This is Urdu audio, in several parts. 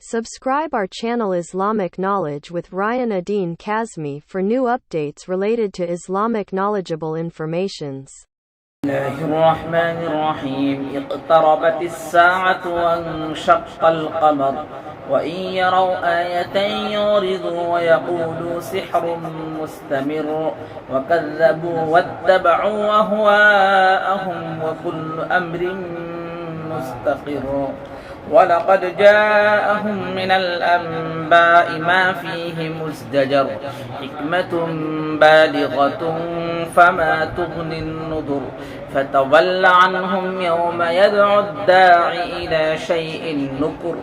Subscribe our channel Islamic Knowledge with Ryan Adin Kazmi for new updates related to Islamic knowledgeable informations. الله الرحمن الرحيم اقتربت الساعة وانشق القمر وإن يروا آية يعرضوا ويقولوا سحر مستمر وكذبوا واتبعوا أهواءهم وكل أمر مستقر ولقد جاءهم من الأنباء ما فيه مزدجر حكمة بالغة فما تغني النذر فتول عنهم يوم يدعو الداعي إلى شيء نكر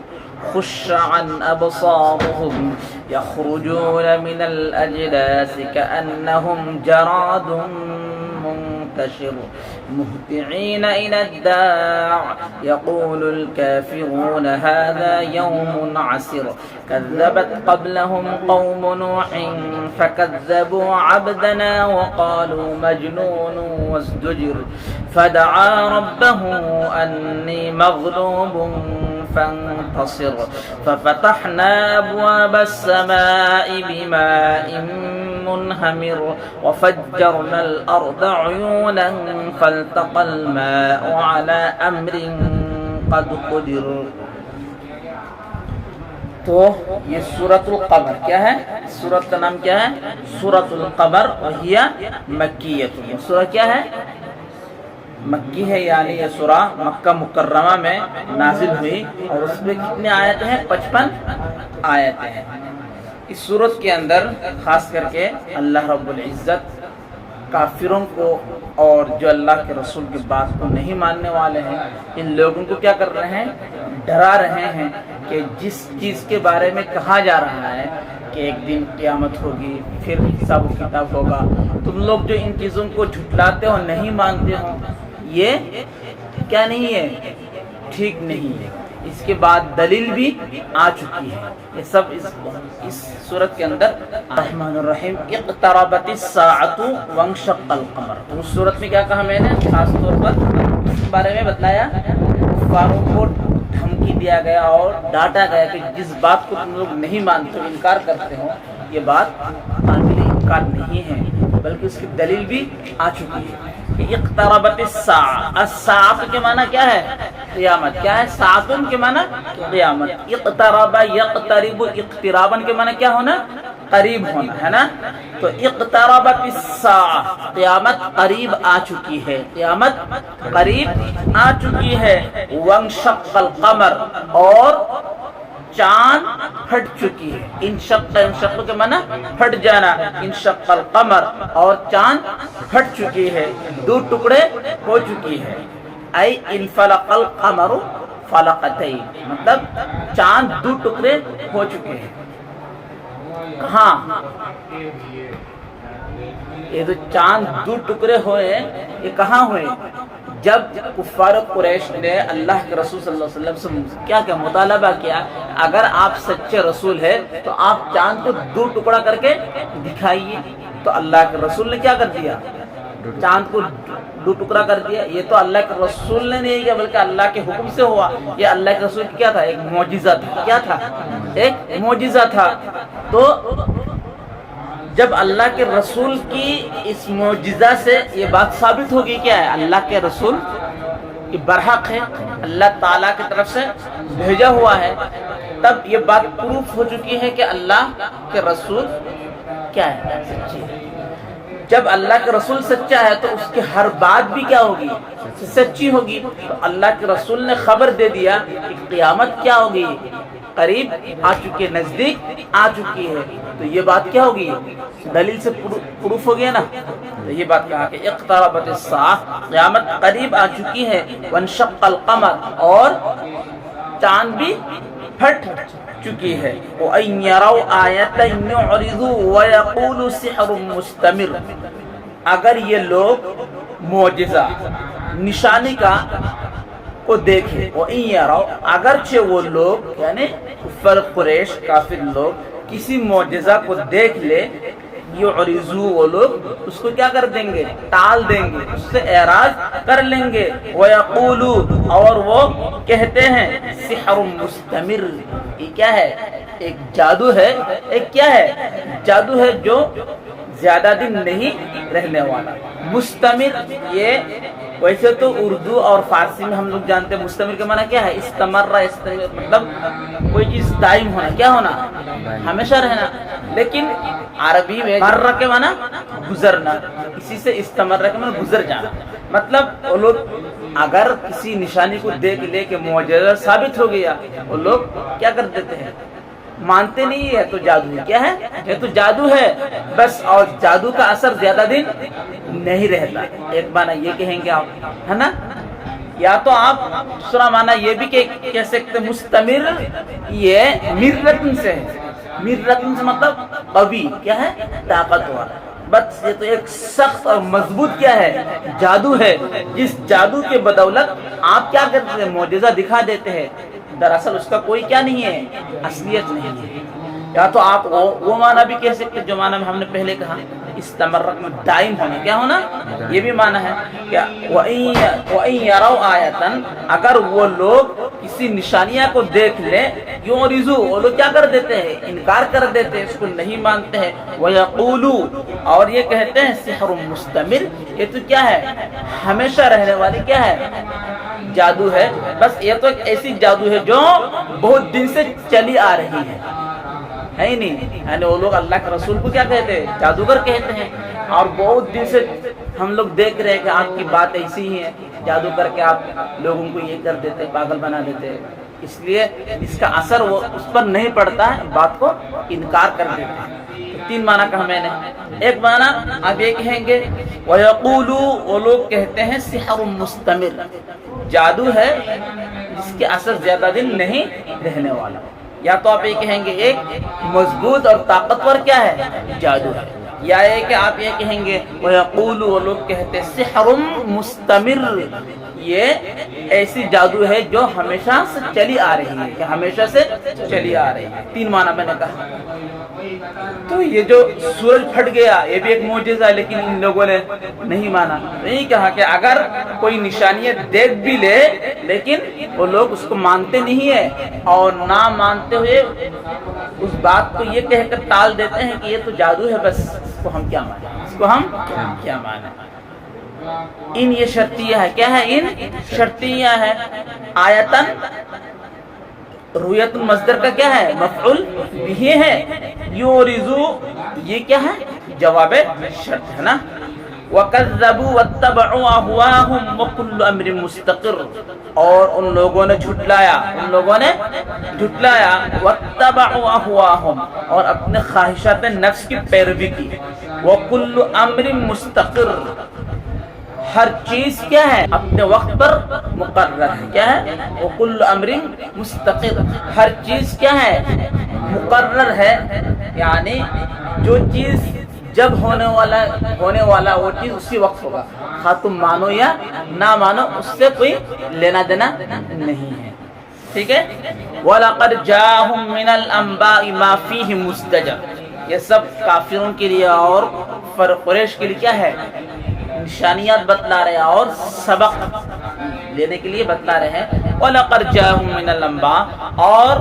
خش عن أبصارهم يخرجون من الأجداث كأنهم جراد منتشر مهطعين إلى الداع يقول الكافرون هذا يوم عسر كذبت قبلهم قوم نوح فكذبوا عبدنا وقالوا مجنون وازدجر فدعا ربه أني مغلوب فانتصر ففتحنا أبواب السماء بماء منهمر وفجرنا الأرض عيونا فالتقى الماء على أمر قد قدر. تو یہ سورۃ القمر کیا ہے؟ سورۃ کا نام کیا ہے؟ سورۃ القمر وہی مکیۃ. یہ سورہ کیا ہے؟ مکی ہے، یعنی یہ سورہ مکہ مکرمہ میں نازل ہوئی اور اس میں کتنے آیت ہیں؟ 55 آیتیں ہیں. اس سورت کے اندر خاص کر کے اللہ رب العزت کافروں کو اور جو اللہ کے رسول کی بات کو نہیں ماننے والے ہیں ان لوگوں کو کیا کر رہے ہیں؟ ڈرا رہے ہیں کہ جس چیز کے بارے میں کہا جا رہا ہے کہ ایک دن قیامت ہوگی، پھر حساب و کتاب ہوگا، تم لوگ جو ان چیزوں کو جھٹلاتے ہو، نہیں مانتے ہو، یہ کیا نہیں ہے؟ ٹھیک نہیں ہے. اس کے بعد دلیل بھی آ چکی ہے. یہ سب اس سورت کے اندر الرحمن الرحیم اقتربت الساعۃ وانشق القمر. اس سورت میں کیا کہا میں نے؟ خاص طور پر اس بارے میں بتلایا کفاروں کو دھمکی دیا گیا اور ڈانٹا گیا کہ جس بات کو تم لوگ نہیں مانتے ہو، انکار کرتے ہو، یہ بات قابل انکار نہیں ہے بلکہ اس کی دلیل بھی آ چکی ہے. اقتربت الساعۃ، الساعۃ کے معنی کیا ہے؟ قیامت. کیا ہے؟ ساعتن کے معنی قیامت. اقترب یقترب، اقترابن کے معنی کیا ہونا؟ قریب ہونا ہے نا. تو اقتربت الساعۃ، قیامت قریب آ چکی ہے، قیامت قریب آ چکی ہے. وانشق القمر، اور چاند پھٹ چکی ہے. انشق، انشق کے معنی پھٹ جانا. انشق القمر، اور چاند پھٹ چکی ہے، دو ٹکڑے ہو چکی ہے. ای انفلق القمر فلقتین، مطلب چاند دو ٹکڑے ہو چکے ہیں. کہاں؟ یہ تو چاند دو ٹکڑے ہوئے، یہ کہاں ہوئے؟ جب کفار قریش نے اللہ کے رسول صلی اللہ علیہ وسلم سے کیا کیا مطالبہ کیا، اگر آپ سچے رسول ہیں تو آپ چاند کو دو ٹکڑا کر کے دکھائیے. تو اللہ کے رسول نے کیا کر دیا؟ چاند کو دو ٹکڑا کر دیا. یہ تو اللہ کے رسول نے نہیں کیا بلکہ اللہ کے حکم سے ہوا. یہ اللہ کے رسول کیا تھا؟ ایک معجزہ تھا. کیا تھا؟ ایک معجزہ تھا. تو جب اللہ کے رسول کی اس معجزہ سے یہ بات ثابت ہوگی کیا ہے؟ اللہ کے رسول کی برحق ہے، اللہ تعالیٰ کی طرف سے بھیجا ہوا ہے. تب یہ بات پروف ہو چکی ہے کہ اللہ کے رسول کیا ہے؟ سچی ہے. جب اللہ کے رسول سچا ہے تو اس کی ہر بات بھی کیا ہوگی؟ سچی ہوگی. تو اللہ کے رسول نے خبر دے دیا کہ قیامت کیا ہوگی؟ قریب آ چکی ہے، نزدیک آ چکی ہے. تو یہ بات کیا ہوگی؟ دلیل سے پروف ہو گیا نا. تو یہ بات کہا کہ اقتربت الساعۃ، قیامت قریب آ چکی ہے. وانشق القمر، اور چاند بھی پھٹ چکی ہے. وَإِن يَرَوْا آيَةً يُعْرِضُوا وَيَقُولُوا سِحْرٌ مُسْتَمِرٌ، اگر یہ لوگ معجزہ نشانی کا کو دیکھے. وَإِن يَرَوْا، اگرچہ وہ لوگ یعنی کفار قریش کافر لوگ کسی معجزہ کو دیکھ لے، یعرضو وہ لوگ اس کو کیا کر دیں گے؟ ٹال دیں گے، اس سے اعراض کر لیں گے. وَيَقُولُ اور وہ کہتے ہیں سحر مستمر، یہ کیا ہے؟ ایک جادو ہے، ایک کیا ہے؟ جادو ہے جو زیادہ دن نہیں رہنے والا. مستمر یہ ویسے تو اردو اور فارسی میں ہم لوگ جانتے ہیں مستمر کا معنی کیا ہے؟ استمر، مطلب کوئی چیز دائم ہونا، کیا ہونا؟ ہمیشہ رہنا. لیکن عربی میں مرہ کے معنی گزرنا، اسی سے استمر کے معنی گزر جانا. مطلب وہ لوگ اگر کسی نشانی کو دیکھ لے کہ معجزہ ثابت ہو گیا، وہ لوگ کیا کر دیتے ہیں؟ مانتے نہیں ہے تو جادو ہے. کیا ہے؟ یہ تو جادو ہے بس، اور جادو کا اثر زیادہ دن نہیں رہتا. ایک معنی یہ کہیں گے آپ، ہے نا؟ یا تو آپ دوسرا معنی یہ بھی کہہ سکتے مستمر یہ مرتن سے ہے. مرتن سے مطلب قوی، کیا ہے؟ طاقتور. بس یہ تو ایک سخت اور مضبوط کیا ہے؟ جادو ہے. جس جادو کے بدولت آپ کیا کرتے ہیں؟ معجزہ دکھا دیتے ہیں. دراصل اس کا کوئی کیا نہیں ہے؟ اصلیت نہیں ہے. یا تو آپ وہ معنی بھی کہہ سکتے جو معنی ہم نے پہلے کہا استمرت میں دائم ہونا، کیا ہونا؟ یہ بھی معنی ہے کیا؟ وَإِن يَرَوْا آیَةً اگر وہ لوگ کسی نشانیاں کو دیکھ لیں، یعرضوا وہ لوگ کیا کر دیتے ہیں؟ انکار کر دیتے ہیں، اس کو نہیں مانتے ہیں. وَيَقُولُوا اور یہ کہتے ہیں سحر مستمر، یہ تو کیا ہے؟ ہمیشہ رہنے والی کیا ہے؟ جادو ہے. بس یہ تو ایک ایسی جادو ہے جو بہت دن سے چلی آ رہی ہے ہی نہیں. یعنی وہ لوگ اللہ کے رسول کو کیا کہتے ہیں؟ جادوگر کہتے ہیں. اور بہت دن سے ہم لوگ دیکھ رہے ہیں کہ آپ کی بات ایسی ہی ہے، جادو کر کے آپ لوگوں کو یہ کر دیتے، پاگل بنا دیتے. اس لیے اس کا اثر وہ اس پر نہیں پڑتا ہے، بات کو انکار کر دیتے ہیں. تین معنی کہا میں نے. ایک معنی آپ یہ کہیں گے وَيَقُولُوا وہ لوگ کہتے ہیں سحر مستمر، جادو ہے جس کے اثر زیادہ دن نہیں رہنے والا. یا تو آپ یہ کہیں گے ایک مضبوط اور طاقتور کیا ہے؟ جادو ہے. یا یہ کہ آپ یہ کہیں گے وَيَقُولُوا وہ لوگ کہتے سحر مستمر، یہ ایسی جادو ہے جو ہمیشہ سے چلی آ رہی ہے، کہ ہمیشہ سے چلی آ رہی ہے. تین معنی میں نے کہا. تو یہ جو سورج پھٹ گیا یہ بھی ایک معجزہ ہے، لیکن ان لوگوں نے نہیں مانا. نہیں کہا کہ اگر کوئی نشانیاں دیکھ بھی لے لیکن وہ لوگ اس کو مانتے نہیں ہے، اور نہ مانتے ہوئے اس بات کو یہ کہہ کر ٹال دیتے ہیں کہ یہ تو جادو ہے، بس اس کو ہم کیا مانیں، اس کو ہم کیا مانیں. ان یہ شرطیہ ہے. کیا ہے؟ ان شرطیہ ہے. آیتن رویت المصدر کا کیا ہے؟ مفعول بھی ہے. یعرضوا یہ کیا ہے؟ جواب شرط ہے نا. وَكَذَّبُوا وَاتَّبَعُوا أَهْوَاءَهُمْ وَكُلُّ أَمْرٍ مُسْتَقِرٌ اور ان لوگوں نے جھٹلایا، وَاتَّبَعُوا أَهْوَاءَهُمْ اور اپنے خواہشات نفس کی پیروی کی. وَكُلُّ أَمْرٍ مُسْتَقِرٌ ہر چیز کیا ہے؟ اپنے وقت پر مقرر ہے. کیا ہے؟ وَكُلُّ أَمْرٍ مُسْتَقِرٌ ہر چیز کیا ہے؟ مقرر ہے. یعنی جو چیز جب ہونے والا وہ چیز اسی وقت ہوگا، خواہ تم مانو یا نہ مانو، اس سے کوئی لینا دینا نہیں ہے. ٹھیک ہے. وَلَقَدْ جَاءَهُم مِّنَ الْأَنبَاءِ مَا فِيهِ مُزْدَجَرٌ یہ سب کافروں کے لیے اور قریش کے لیے کیا ہے؟ نشانیات بتلا رہے ہیں اور سبق لینے کے لیے بتلا رہے ہیں. وَلَقَدْ جَاءَهُم مِّنَ الْأَنبَاءِ اور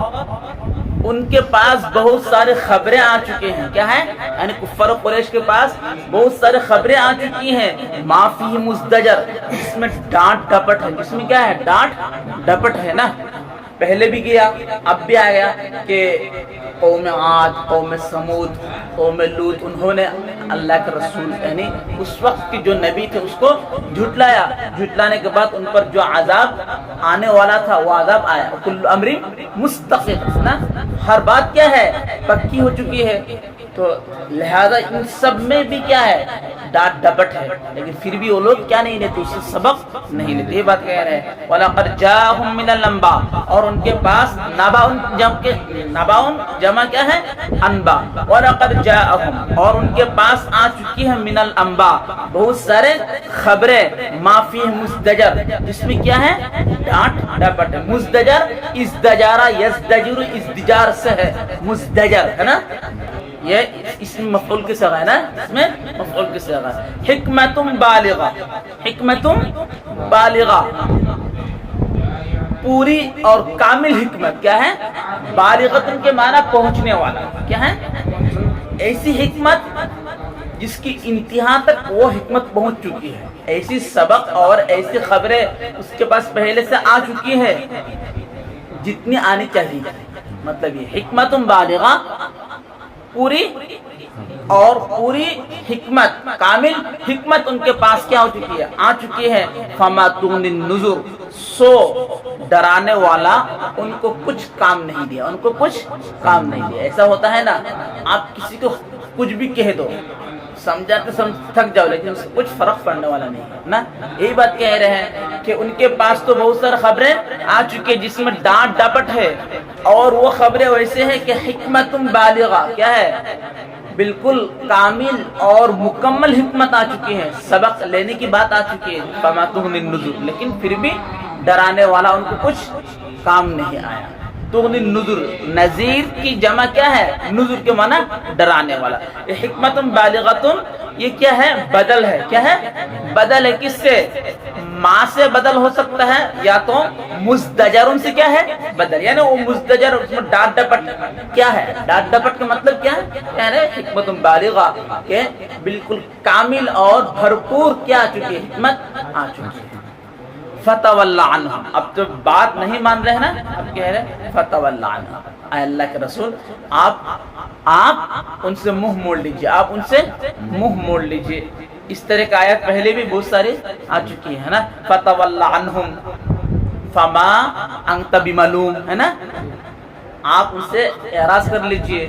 ان کے پاس بہت سارے خبریں آ چکے ہیں. کیا ہے؟ یعنی کفار و قریش کے پاس بہت سارے خبریں آ چکی ہیں. ما فیہ مزدجر اس میں ڈانٹ ڈپٹ ہے. اس میں کیا ہے؟ ڈانٹ ڈپٹ ہے نا. پہلے بھی گیا اب بھی آ گیا کہ قوم عاد، قوم سمود، قوم لوط انہوں نے اللہ کے رسول یعنی اس وقت کے جو نبی تھے اس کو جھٹلایا. جھٹلانے کے بعد ان پر جو عذاب آنے والا تھا وہ عذاب آیا. کل امر مستقر نا، ہر بات کیا ہے؟ پکی ہو چکی ہے. تو لہذا ان سب میں بھی کیا ہے؟ ڈانٹ ڈپٹ ہے. لیکن پھر بھی وہ لوگ کیا نہیں لیتے؟ اس سے سبق نہیں لیتے. یہ بات کہہ رہے ہیں. وَلَقَدْ جَاءَهُم مِّنَ الْأَنبَاءِ اور ان کے پاس نباؤن جمع کیا ہے؟ انباء. وَلَقَدْ جَاءَهُم اور ان کے پاس آ چکی ہے مِّنَ الْأَنبَاءِ بہت سارے خبریں. مَا فِيهِ مُزْدَجَرٌ جس میں کیا ہے؟ ڈانٹ ڈپٹ ہے. مزدجر ازدجارہ یزدجر ازدجار سے ہے. مزدجر ہے نا. یہ اس میں مفعول کی صیغہ ہے نا، اس میں مفعول کی صیغہ ہے. حکمت بالغہ، حکمت بالغہ، پوری اور کامل حکمت. کیا ہے؟ بالغۃ کے معنی پہنچنے والا. کیا ہے؟ ایسی حکمت جس کی انتہا تک وہ حکمت پہنچ چکی ہے. ایسی سبق اور ایسی خبریں اس کے پاس پہلے سے آ چکی ہے جتنی آنی چاہیے. مطلب یہ حکمت بالغہ، پوری اور پوری حکمت، کامل حکمت ان کے پاس کیا ہو چکی ہے؟ آ چکی ہے. فما تغنی النذر، سو ڈرانے والا ان کو کچھ کام نہیں دیا، ان کو کچھ کام نہیں دیا. ایسا ہوتا ہے نا، آپ کسی کو کچھ بھی کہہ دو، سمجھاتے تھک جاؤ، لیکن اس سے کچھ فرق پڑنے والا نہیں ہے نا. یہی بات کہہ رہے ہیں کہ ان کے پاس تو بہت ساری خبریں آ چکی ہیں جس میں ڈانٹ ڈپٹ ہے، اور وہ خبریں ویسے ہیں کہ حکمت بالغہ. کیا ہے؟ بالکل کامل اور مکمل حکمت آ چکی ہے، سبق لینے کی بات آ چکی ہے. فما تغنی النذر، لیکن پھر بھی ڈرانے والا ان کو کچھ کام نہیں آیا. تغنی النذر، نذیر کی جمع کیا ہے؟ نذر کے معنی ڈرانے والا. یہ حکمت بالغۃ، یہ کیا ہے؟ بدل ہے. کیا ہے؟ بدل ہے. کس سے؟ ماں سے بدل ہو سکتا ہے، یا تو مزدجر سے کیا ہے؟ بدل. یعنی وہ مزدجر، اس میں ڈانٹ ڈپٹ کیا ہے؟ ڈانٹ ڈپٹ کا مطلب کیا ہے؟ یعنی حکمت بالغہ کہ بالکل کامل اور بھرپور کیا آ چکی ہے؟ حکمت آ چکی ہے. فتول عنہم، اب تو بات نہیں مان رہے نا، اب کہہ رہے فتول عنہم. اے اللہ کے رسول، آپ ان سے منہ موڑ لیجئے، آپ ان سے منہ موڑ لیجئے. اس طرح کی آیت پہلے بھی بہت ساری آ چکی ہے نا. فتول عنہم فما انت بملوم، ہے نا. آپ ان سے اعراض کر لیجئے،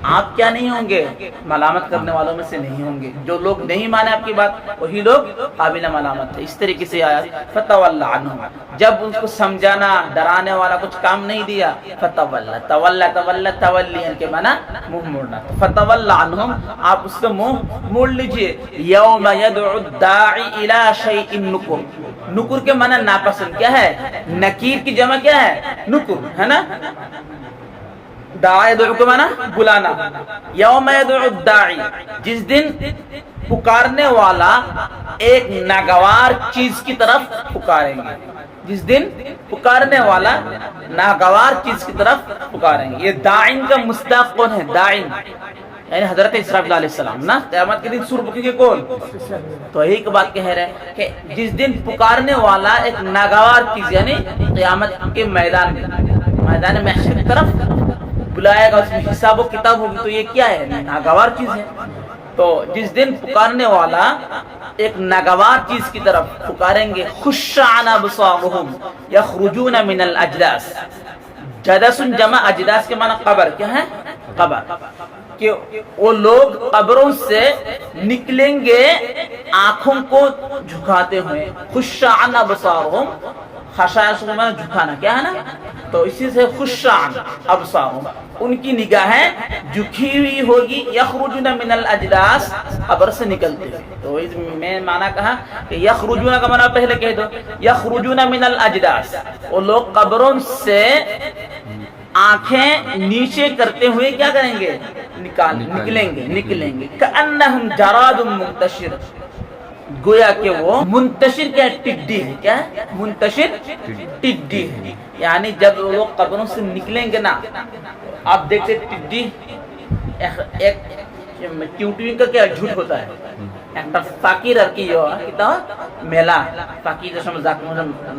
آپ کیا نہیں ہوں گے؟ ملامت کرنے والوں میں سے نہیں ہوں گے. جو لوگ نہیں مانے آپ کی بات، وہی لوگ قابل ملامت ہے. اس طریقے سے آیا فتول عنہم، جب ان کو سمجھانا، ڈرانے والا کچھ کام نہیں دیا. فتول، تولی کے معنی منہ موڑنا. فتول عنہم، آپ اس سے منہ موڑ لیجئے. یوم یدعو الداعی الی شیء نکر، نکر کے معنی ناپسند. کیا ہے؟ نکیر کی جمع کیا ہے؟ نکر، ہے نا. داعی یدعو کے معنی بلانا. یوم یدعو الداعی، جس دن پکارنے والا ایک ناگوار چیز کی طرف پکاریں گے. جس دن پکارنے والا ناگوار چیز کی طرف پکاریں گے. یہ داعین کا مصداق کون ہے؟ داعین یعنی حضرت اسرافیل علیہ السلام نا. قیامت کے دن سور پکیں گے کون؟ تو یہی کی بات کہہ رہے ہیں کہ جس دن پکارنے والا ایک ناگوار چیز، یعنی قیامت کے میدان محشر کی طرف بلائے گا، اس میں حساب و کتاب ہوگی. تو یہ کیا ہے؟ ناگوار چیز ہے. تو جس دن پکارنے والا ایک ناگوار چیز کی طرف پکاریں گے. خشعن ابصارهم یخرجون من الاجداث، جدث جمع اجداث کے معنی قبر. کیا ہے؟ قبر. کہ وہ لوگ قبروں سے نکلیں گے آنکھوں کو جھکاتے ہوئے. خشعن ابصارهم، خشاش میں جھکانا. کیا ہے نا. تو اسی سے خشعن ابصارهم، ان کی نگاہیں جھکی ہوئی ہوگی. یخرجون من الاجداث، قبر سے نکلتے ہیں. تو میں معنی کہا کہ یخرجون کا معنی پہلے کہہ دو. یخرجون من الاجداث، وہ لوگ قبروں سے آنکھیں نیچے کرتے ہوئے کیا کریں گے؟ نکلیں گے. کأنہم جراد منتشر، گویا کہ وہ منتشر کیا ٹڈی ہے. کیا ہے؟ منتشر ٹڈی ہے. یعنی جب وہ لوگ قبروں سے نکلیں گے نا، آپ دیکھتے ٹڈی ایک ٹیوٹی کا کیا جھوٹ ہوتا ہے. একটা ফাকির আর কি এটা মেলা ফাকির সময় যাক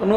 কোনো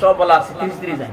সব বলা আছে তিরি যায়.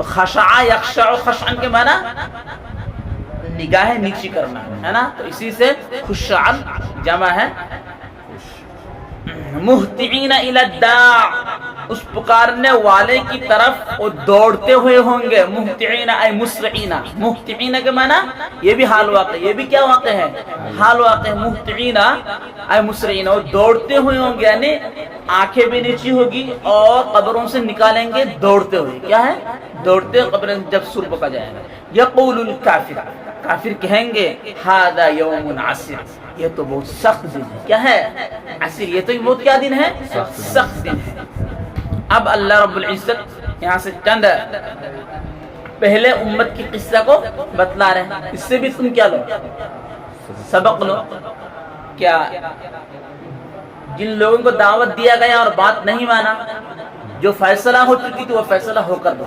تو خشع یخشع خشعن کے معنی نگاہیں نیچی کرنا ہے نا، تو اسی سے خشعن جمع ہے مہطعین الی الداع، اس پکارنے والے کی طرف وہ دوڑتے ہوئے ہوں گے. مہطعین ای مسرعین، مہطعین کے معنی یہ بھی حال واقع، یہ بھی کیا واقع ہے؟ حال واقع ہے. مہطعین ای مسرعین، وہ دوڑتے ہوئے ہوں گے، یعنی آنکھیں بھی نیچی ہوگی اور قبروں سے نکالیں گے دوڑتے ہوئے. کیا ہے؟ دوڑتے ہوئے قبریں جب سر پکا جائے گا. یقول الکافر، کافر کہیں گے ھذا یوم عسیر، یہ تو بہت سخت دن ہے. کیا ہے؟ عسیر، یہ تو بہت کیا دن ہے؟ سخت دن ہے. اب اللہ رب العزت یہاں سے چند پہلے امت کی قصہ کو بتلا رہے ہیں. اس سے بھی تم کیا لو؟ سبق لو. کیا جن لوگوں کو دعوت دیا گیا اور بات نہیں مانا، جو فیصلہ ہو چکی تھی وہ فیصلہ ہو کر دو.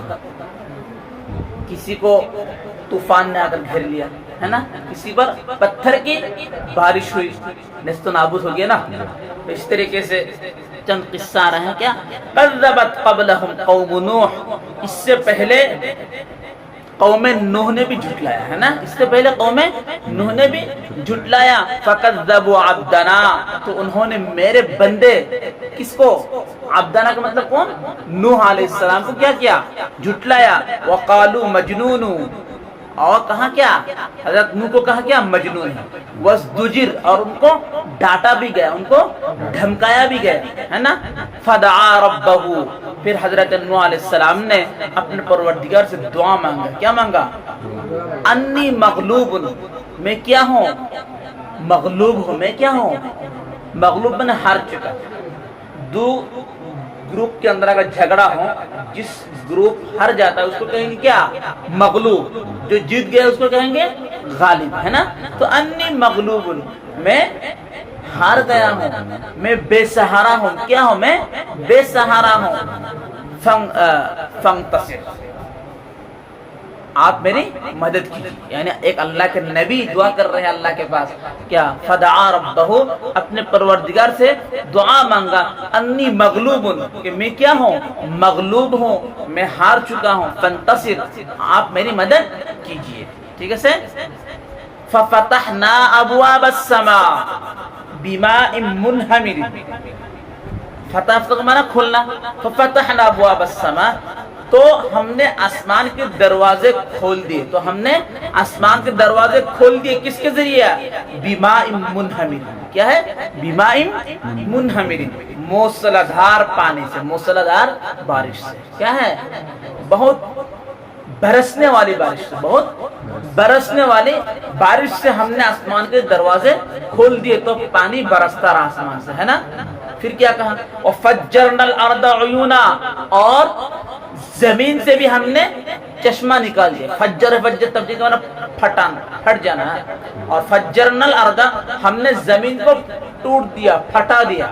کسی کو طوفان نے آ کر گھیر لیا ہے نا، کسی پر پتھر کی بارش ہوئی، نیست و نابود ہو گیا نا. اس طریقے سے چند قصہ آ رہے ہیں. کیا کذبت قبلہم قوم نوح، اس سے پہلے قوم نوح نے بھی جھٹلایا ہے نا، اس سے پہلے قوم نوح نے بھی جھٹلایا. فکذبوا عبدنا، تو انہوں نے میرے بندے، کس کو؟ عبدنا کا مطلب کون؟ نوح علیہ السلام کو کیا جھٹلایا. وقالوا مجنون، اور کہا کیا؟ حضرت نوح کو کہا کیا؟ مجنون ہے. وازدجر، اور ان کو ڈانٹا بھی گیا، ان کو دھمکایا بھی گیا ہے نا. فدعا ربہ، پھر حضرت نوح علیہ السلام نے اپنے پروردگار سے دعا مانگا. کیا مانگا؟ انی مغلوب، میں کیا ہوں؟ مغلوب ہوں. میں کیا ہوں؟ مغلوب میں ہار چکا. دو گروپ کے اندر اگر جھگڑا ہو، جس گروپ ہار جاتا ہے اس کو کہیں گے کیا؟ مغلوب. جو جیت گیا اس کو کہیں گے غالب، ہے نا. تو انی مغلوب، میں ہار گیا ہوں، میں بے سہارا ہوں. کیا ہوں؟ میں بے سہارا ہوں. فانتصر، آپ میری مدد کیجیے. یعنی ایک اللہ کے نبی دعا کر رہے ہیں اللہ کے پاس. کیا؟ فدعا ربہ، اپنے پروردگار سے دعا مانگا. انی مغلوب، کہ میں کیا ہوں؟ مغلوب ہوں، میں ہار چکا ہوں. فانتصر، آپ میری مدد کیجیے. ٹھیک ہے سے. ففتحنا ابواب السماء بماء منہمر، فتح کا معنی کھولنا. ففتحنا ابواب السماء، تو ہم نے آسمان کے دروازے کھول دیے. تو ہم نے آسمان کے دروازے کھول دیے کس کے ذریعے؟ بماء منہمر. کیا ہے؟ بماء منہمر، موسلا دھار پانی سے، موسلا دھار بارش سے. کیا ہے؟ بہت برسنے والی بارش سے، بہت برسنے والی بارش سے ہم نے آسمان کے دروازے کھول دیے، تو پانی برستا رہا آسمان سے، ہے نا. پھر کیا کہا؟ وَفَجَّرْنَا الْأَرْضَ عُيُونًا، اور زمین سے بھی ہم نے چشمہ نکال دیا. فجر تفجیر کا معنی پھٹانا، پھٹ جانا ہے. اور فجرنا الارض، ہم نے زمین کو ٹوٹ دیا، پھٹا دیا.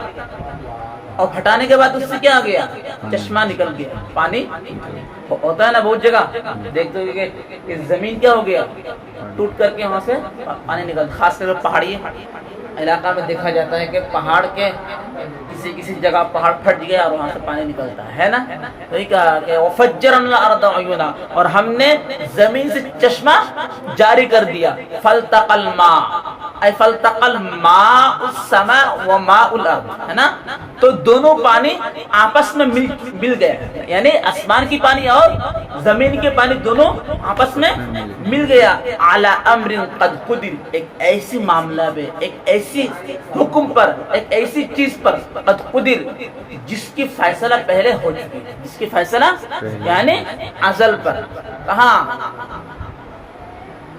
اور پھٹانے کے بعد اس سے کیا آ گیا؟ چشمہ نکل گیا. پانی ہوتا ہے نا بہت جگہ، دیکھتے ہوئے کہ زمین کیا ہو گیا؟ ٹوٹ کر کے وہاں سے پانی نکل. خاص کر پہاڑی علاقہ میں دیکھا جاتا ہے کہ پہاڑ کے کسی جگہ پہاڑ پھٹ گیا اور وہاں سے پانی نکلتا ہے نا. تو یہ کہا کہ وَفَجَّرْنَا الْأَرْضَ عُيُونًا، اور ہم نے زمین سے چشمہ جاری کر دیا. فَالْتَقَى الْمَاءُ، اے فَالْتَقَى الْمَاءُ السَّمَاءُ وَمَاءُ الْأَرْضِ، ہے نا. تو دونوں پانی آپس میں مل گیا، یعنی آسمان کی پانی اور زمین کے پانی دونوں آپس میں مل گیا. عَلَى أَمْرٍ قَدْ قُدِرَ، ایک ایسی معاملہ پہ، ایک ایسی حکم پر، ایک ایسی چیز پر، قد قدر، جس کی فیصلہ پہلے ہو چکی، جس کی فیصلہ یعنی ازل پر. کہاں؟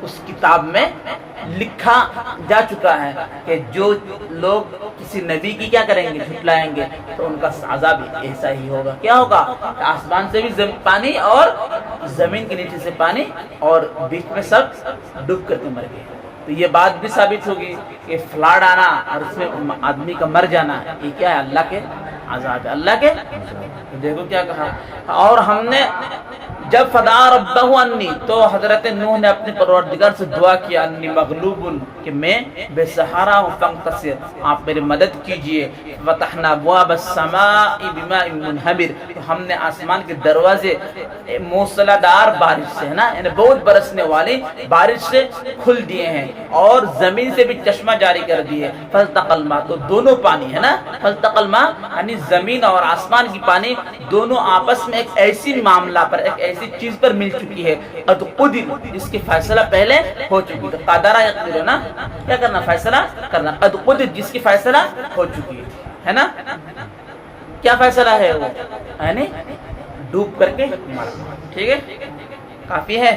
اس کتاب میں لکھا جا چکا ہے کہ جو لوگ کسی نبی کی کیا کریں گے؟ جھٹلائیں گے، تو ان کا عذاب ایسا ہی ہوگا. کیا ہوگا؟ آسمان سے بھی پانی اور زمین کے نیچے سے پانی، اور بیچ میں سب ڈوب کر کے مر گئے. تو یہ بات بھی ثابت ہوگی کہ فلڈ آنا اور اس میں آدمی کا مر جانا، یہ کیا ہے؟ اللہ کے عذاب ہے، اللہ کے. دیکھو کیا کہا. اور ہم نے جب فدا ربہ انی، تو حضرت نوح نے اپنے پروردگار سے دعا کیا، انی مغلوب، کہ میں بے سہارا ہوں، فانتصر، آپ میری مدد کیجئے، فتحنا ابواب السماء بماء منہمر، تو ہم نے آسمان کے دروازے موسلا دار بارش سے، ہے نا، یعنی بہت برسنے والی بارش سے کھل دیے ہیں، اور زمین سے بھی چشمہ جاری کر دیے، فالتقى الماء، تو دونوں پانی، ہے نا، فالتقى الماء یعنی زمین اور آسمان کی پانی دونوں آپس میں ایک ایسی معاملہ پر، ایک ایسی چیز پر مل چکی ہے، قد قدر، اس کی فیصلہ پہلے ہو چکی ہے، قادرہ یقدر، نا، کیا کرنا، فیصلہ کرنا، قد قدر، جس کی فیصلہ ہو چکی ہے نا، کیا فیصلہ ہے وہ، یعنی ڈوب کر کے مرنا، ٹھیک ہے، کافی ہے۔